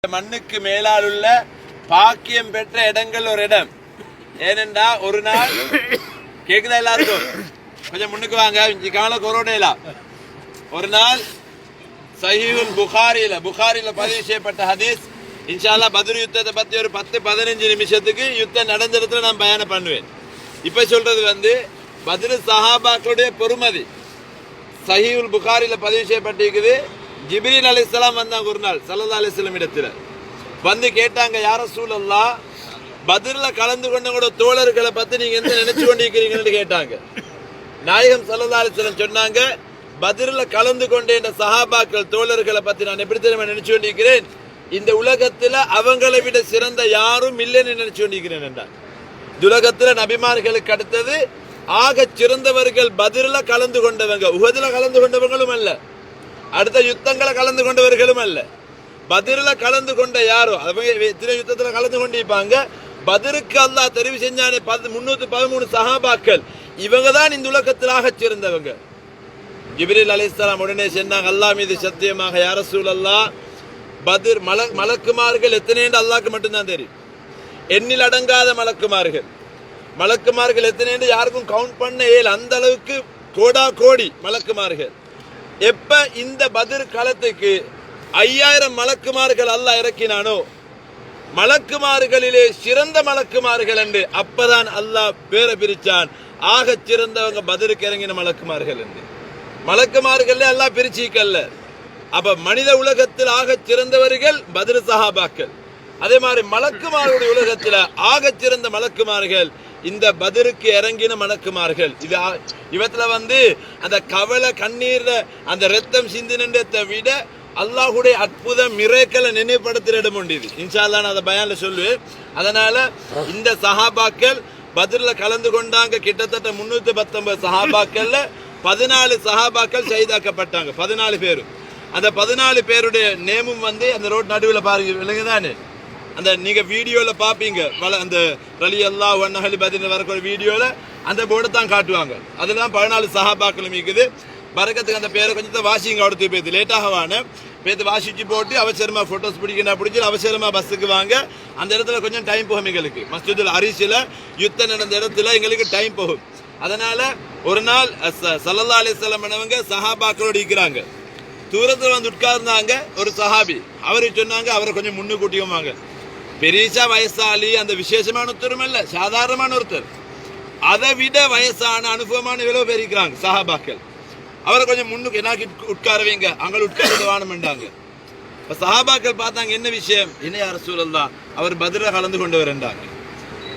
மண்ணுக்கு மேலால் உள்ள பாக்கியம் பெற்ற இடங்கள் ஒரு இடம். ஏனென்றா ஒரு நாள் கேக்குதா எல்லாருக்கும்? கொஞ்சம் முன்னுக்கு வாங்க. கால கொரோடேல ஒரு நாள் சஹீஹுல் புகாரில பதிவு செய்யப்பட்ட ஹதீஸ். இன்ஷா அல்லாஹ் பத்ர் யுத்தத்தை பத்தி ஒரு 10-15 நிமிஷத்துக்கு யுத்தம் நடந்த இடத்துல நான் பயானம் பண்ணுவேன். இப்ப சொல்றது பத்ர் சஹாபாக்களுடைய பொறுமதி. சஹீஹுல் புகாரில பதிவு செய்யப்பட்டிருக்குது. ஜிப்ரீல் அலைஹிஸ்ஸலாம் வந்தாங்க ஒரு நாள் ஸல்லல்லாஹு அலைஹி வஸல்லம் இடத்துல வந்து கேட்டாங்க, யா ரசூலல்லாஹ், பத்ர்ல கலந்து கொண்டவங்களோட தோழர்களை பத்தி நீங்க என்ன நினைச்சு கொண்டிருக்கிறீங்கன்னு கேட்டாங்க. நாயகம் ஸல்லல்லாஹு அலைஹி வஸல்லம் சொன்னாங்க, பத்ர்ல கலந்து கொண்ட சஹாபாக்கள் தோழர்களை பத்தி நான் எப்படி தெரியுமா நினைச்சு கொண்டிருக்கிறேன்? இந்த உலகத்துல அவங்களை விட சிறந்த யாரும் இல்லைன்னு நினைச்சு கொண்டிருக்கிறேன் என்றார். உலகத்துல நபிமார்களுக்கு அடுத்தது ஆக சிறந்தவர்கள் பத்ர்ல கலந்து கொண்டவங்க. உஹதுல கலந்து கொண்டவங்களும் அல்ல, அடுத்த யுத்தங்களை கலந்து கொண்டவர்களும் அல்ல. பத்ர்ல கலந்து கொண்ட யாரோ அவங்க யுத்தத்துல கலந்து கொண்டிருப்பாங்க. பத்ருக்கு அல்லாஹ் தெரிவு செஞ்சானே 313 சஹாபாக்கள், இவங்க தான் இந்த உலகத்திலாக சிறந்தவங்க. ஜிப்ரீல் அலைஹிஸ்ஸலாம் உடனே சொன்னாங்க, அல்லாஹ் மீது சத்தியமாக யா ரசூலல்லாஹ், பத்ர் மலக்குமார்கள் எத்தனை என்று அல்லாஹ்க்கு மட்டும்தான் தெரியும். எண்ணில் அடங்காத மலக்குமார்கள் எத்தனை என்று யாருக்கும் கவுண்ட் பண்ண இயல. அந்த அளவுக்கு கோடா கோடி மலக்குமார்கள். எப்ப இந்த பத்ர் காலத்துக்கு 5000 மலக்குமார்கள் அல்லாஹ் இறக்கினானோ, மலக்குமார்களிலே சிறந்த மலக்குமார்கள் என்று அப்பதான் அல்லாஹ் பேரை பிரிச்சான். ஆக சிறந்தவங்க பத்ருக்கு இறங்கின மலக்குமார்கள் என்று. மலக்குமார்கள் அல்லாஹ் பிரிச்சிக்கல்ல. அப்ப மனித உலகத்தில் ஆக சிறந்தவர்கள் பத்ர் சஹாபாக்கள். அதே மாதிரி மலக்குமார்களுடைய உலகத்துல ஆக சிறந்த மலக்குமார்கள் இந்த பத்ருக்கு இறங்கின மலக்குமார்கள். இவத்துல அந்த கவலை கண்ணீர் அந்த ரத்தம் சிந்தினத்தை விட அல்லாஹுடைய அற்புதம் மிரேக்கலை நினைவுபடுத்துற இடம் உண்டு. இன்ஷா அல்லாஹ் நான் அதை பயான்ல சொல்லுவேன். அதனால இந்த சஹாபாக்கள் பத்ர்ல கலந்து கொண்டாங்க. கிட்டத்தட்ட 319 சஹாபாக்கள்ல 14 சஹாபாக்கள் ஷஹீதாக்கப்பட்டாங்க. 14 பேரும். அந்த 14 பேருடைய நேமும் அந்த ரோட் நடுவில் பாருங்க, விளங்குதானே? அந்த நீங்க வீடியோல பாப்பீங்க, அந்த ரலியல்லாஹு அன்ஹு பத்ர் வரக்கூடிய வீடியோல அந்த போர்டை தான் காட்டுவாங்க. அதுலதான் 14 சஹாபாக்களும் இருக்குது. பரக்கத்துக்கு அந்த பேரை கொஞ்சம் வாசிங்க. அடுத்து பேத்து லேட்டாகவான பேத்து வாசிச்சு போட்டு அவசரமா போட்டோஸ் பிடிச்சு அவசரமா பஸ்ஸுக்கு வாங்க. அந்த இடத்துல கொஞ்சம் டைம் போகும் எங்களுக்கு. மஸ்ஜிதுல் அரிசில யுத்தம் நடந்த இடத்துல எங்களுக்கு டைம் போகும். அதனால ஒரு நாள் ஸல்லல்லாஹு அலைஹி வஸல்லம் அவங்க சஹாபாக்களோடு இருக்கிறாங்க. தூரத்தில் உட்கார்ந்தாங்க. ஒரு சஹாபி அவரு சொன்னாங்க, அவரை கொஞ்சம் முன்னுக்கூட்டியும் வாங்க. பெரிசா வயசாளி அந்த விசேஷமான ஒருத்தரும் இல்ல, சாதாரணமான ஒருத்தர். அதை விட வயசான அனுபவமான எவ்வளவு பேர் இருக்கிறாங்க சஹாபாக்கள். அவரை கொஞ்சம் முன்னுக்கு என்னாக்கி உட்கார வைங்க, அங்கே உட்கார்ந்து வானம்ண்டாங்க. இப்ப சஹாபாக்கள் பார்த்தாங்க, என்ன விஷயம்? என்ன யா ரசூலல்லாஹ், அவர் பத்ர்ல கலந்து கொண்டவர் என்றாங்க.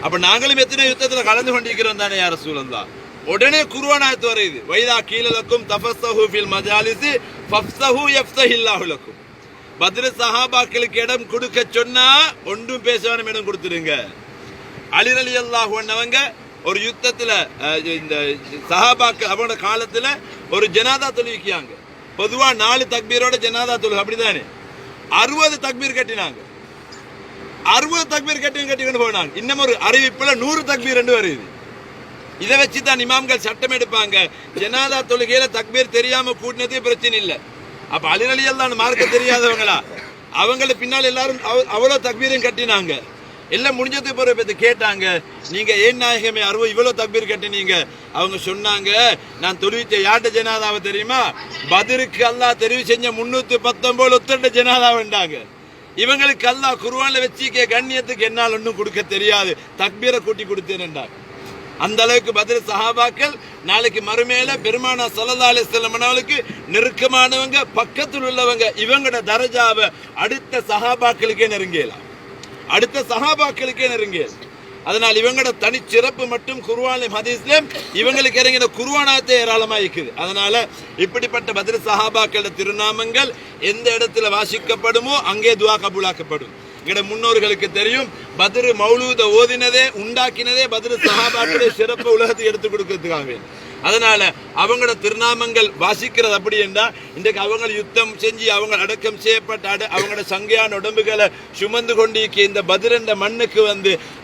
அப்ப நாங்களும் எத்தனை யுத்தத்துல கலந்து கொண்டிருக்கிறோம் தானே யா ரசூலல்லாஹ். உடனே குர்ஆன் ஆயத்து வருது, வைதா கீல லக்கும் தஃபஸ்ஸஹு ஃபில் மஜாலிஸி ஃபஃப்ஸஹு யஃப்ஸஹில்லாஹு லக்கும். பத்ர் சஹாபாக்களுக்கு இடம் கொடுக்க சொன்னா ஒன்றும் பேசாம இடம் கொடுத்துருங்க. அலி ரலியல்லாஹு அன்ஹு ஒரு யுத்தத்துல இந்த சஹாபாக்கள் அவங்களோட காலத்துல ஒரு ஜனாதா தொழுவிக்காங்க. பொதுவா 4 தக்பீரோட ஜனாதா தொழு, அப்படிதானே? 60 தக்பீர் கட்டினாங்க. 60 தக்பீர் கட்டிக்கிட்டு போனாங்க. இன்னும் ஒரு அறிவிப்புல 100 தக்பீர் என்று வருது. இதை வச்சுதான் இமாம்கள் சட்டம் எடுப்பாங்க. ஜனாதா தொழுகையில தக்பீர் தெரியாம கூட்டினதே பிரச்சனை இல்லை. அப்ப அலி ரலியல்லாஹு மார்க்க தெரியாதவங்களா? அவங்களை பின்னால் எல்லாரும் அவ்வளவு தக்பீரையும் கட்டினாங்க. எல்லாம் முடிஞ்சதுக்கு பிறகு கேட்டாங்க, நீங்க ஏன் நாயகமே இவ்வளவு தக்பீர் கட்டினீங்க? அவங்க சொன்னாங்க, நான் தொழுவிச்ச யார்ட ஜனாதாவை தெரியுமா? பத்ருக்கு அல்லாஹ் தெரிவு செஞ்ச 319 ஒத்தண்ட ஜனாதாவண்டாங்க. இவங்களுக்கு அல்லாஹ் குர்ஆன்ல வச்சிக்க கண்ணியத்துக்கு என்னால் ஒன்றும் கொடுக்க தெரியாது, தக்பீரை கூட்டி கொடுத்தேன்டாங்க. அந்த அளவுக்கு பத்ர் சஹாபாக்கள் நாளைக்கு மறுமையில பெருமானா ஸல்லல்லாஹு அலைஹி வஸல்லம் அவங்களுக்கு நெருக்கமானவங்க, பக்கத்தில் உள்ளவங்க. இவங்களோட தரஜாவை அடுத்த சஹாபாக்களுக்கே நெருங்கலாம். அதனால் இவங்களோட தனி சிறப்பு மட்டும் குர்ஆன்லயும் ஹதீஸ்லயும் இவங்களுக்கு இறங்கின குர்ஆனாத்தே ஏராளமா இருக்குது. அதனால இப்படிப்பட்ட பத்ர் சஹாபாக்களோட திருநாமங்கள் எந்த இடத்துல வாசிக்கப்படுமோ அங்கே துஆ கபூலாக்கப்படும். எங்கட முன்னோர்களுக்கு தெரியும், பத்ர் மௌலூத ஓதினதே உண்டாக்கினதே பத்ர் சஹாபாக்களுடைய சிறப்பு உலகத்துக்கு எடுத்து கொடுக்கறதுக்காக. அதனால அவங்களோட திருநாமங்கள் வாசிக்கிறது அப்படி என்றா, இன்றைக்கு அவங்க யுத்தம் செஞ்சு அவங்க அடக்கம் செய்யப்பட்ட அவங்களோட சங்கையான உடம்புகளை சுமந்து கொண்டிருக்க இந்த பத்ர் என்ற மண்ணுக்கு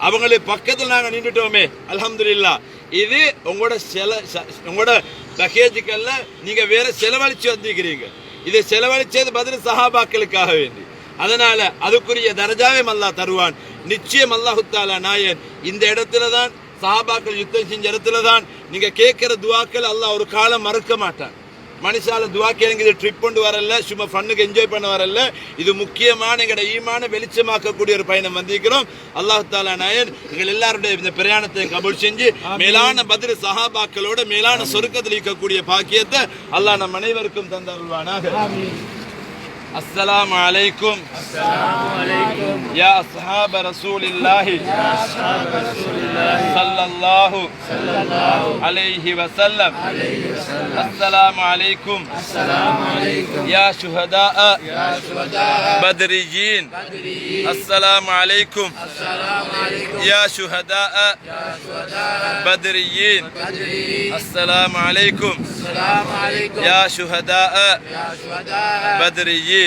அவங்களை பக்கத்தில் நாங்கள் நின்றுட்டோமே, அல்ஹம்துலில்லாஹ். இது உங்களோட பேக்கேஜுக்கல்ல, நீங்க வேற செலவழிச்சு வந்திருக்கிறீங்க. இதை செலவழிச்சது பத்ர் சஹாபாக்களுக்காக வேண்டி. அதனால அதுக்குரிய தரஜாவை அல்லாஹ் தருவான். நிச்சயம் அல்லாஹு தஆலா நாயன் இந்த இடத்துல தான் சஹாபாக்கள் யுத்தம் செஞ்ச இடத்துல தான் நீங்க கேட்கிற துவாக்கள் அல்லாஹ் ஒரு காலம் மறக்க மாட்டான். மனுஷால துவா கேளுங்க, இது ட்ரிப் கொண்டு வரல, சும்மா ஃபன்னுக்கு என்ஜாய் பண்ண வரல, இது முக்கியமான எங்களோட ஈமான வெளிச்சமாக்கக்கூடிய ஒரு பயணம் வந்திருக்கிறோம். அல்லாஹ் தஆலா நாயன் எங்கள் எல்லாருடைய இந்த பிரயாணத்தை கபூல் செஞ்சு மேலான பத்ர் சஹாபாக்களோட மேலான சொர்க்கத்தில் இருக்கக்கூடிய பாக்கியத்தை அல்லாஹ் நம் அனைவருக்கும் தந்தருள்வானாக. السلام عليكم يا أصحاب رسول الله صلى الله عليه وسلم. السلام عليكم يا شهداء بدريين. السلام عليكم يا شهداء بدريين. السلام عليكم يا شهداء بدريين.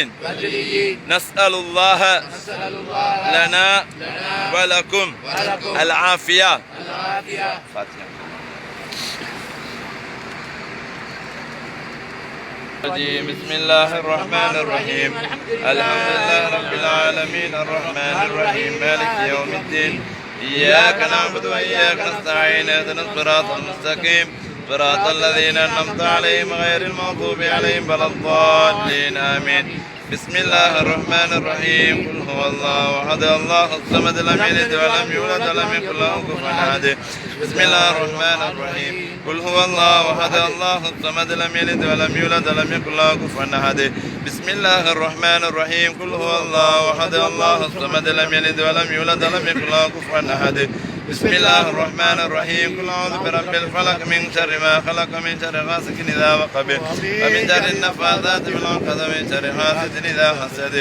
نسأل الله لنا ولكم العافية. بسم الله الرحمن الرحيم. الحمد لله رب العالمين الرحمن الرحيم مالك يوم الدين. إياك نعبد وإياك نستعين اهدنا الصراط المستقيم صراط الذين أنعمت عليهم غير المغضوب عليهم ولا الضالين آمين. بسم الله الرحمن الرحيم. قل هو الله أحد الله الصمد لم يلد ولم يولد ولم يكن له كفوا أحد. بسم الله الرحمن الرحيم. قل هو الله أحد الله الصمد لم يلد ولم يولد ولم يكن له كفوا أحد. بسم الله الرحمن الرحيم. قل هو الله أحد الله الصمد لم يلد ولم يولد ولم يكن له كفوا أحد. بسم الله الرحمن الرحيم. قل أعوذ برب الفلق من شر ما خلق من شر غاسق إذا وقب ومن شر النفاثات في العقد ومن شر حاسد إذا حسد.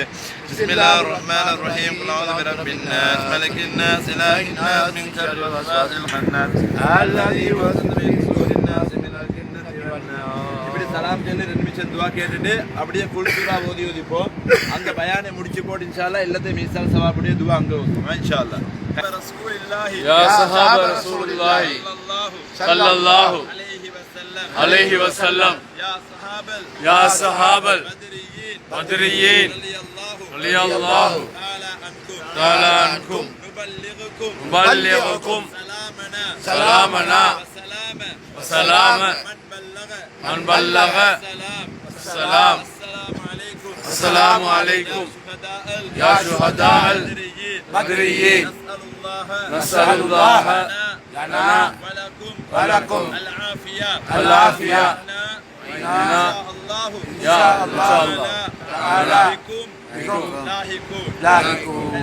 بسم الله الرحمن الرحيم. قل أعوذ برب الناس ملك الناس إله الناس من شر الوسواس الخناس الذي يوسوس في صدور الناس من الجنة والناس. இப்படி சலாம் சொல்லி 2 நிமிஷம் துஆ கேட்டுட்டு அப்படியே ஃபுல் சூரா ஓதி ஓதிப்போம். அந்த பயானை முடிச்சு போட்டு இன்ஷாஅல்லாஹ் எல்லாத்தையும் மீசால் சவாபுடைய துஆ அங்க ஓதுவோம் இன்ஷாஅல்லாஹ். يا صحاب رسول الله صلى الله عليه وسلم. يا صحاب البدريين رضي الله تعالى عنكم نبلغكم سلامنا وسلام من بلغ السلام. السلام عليكم يا شهداء البدريين. نسأل الله لنا ولكم العافية. يا الله تعالى بكم لاحقون.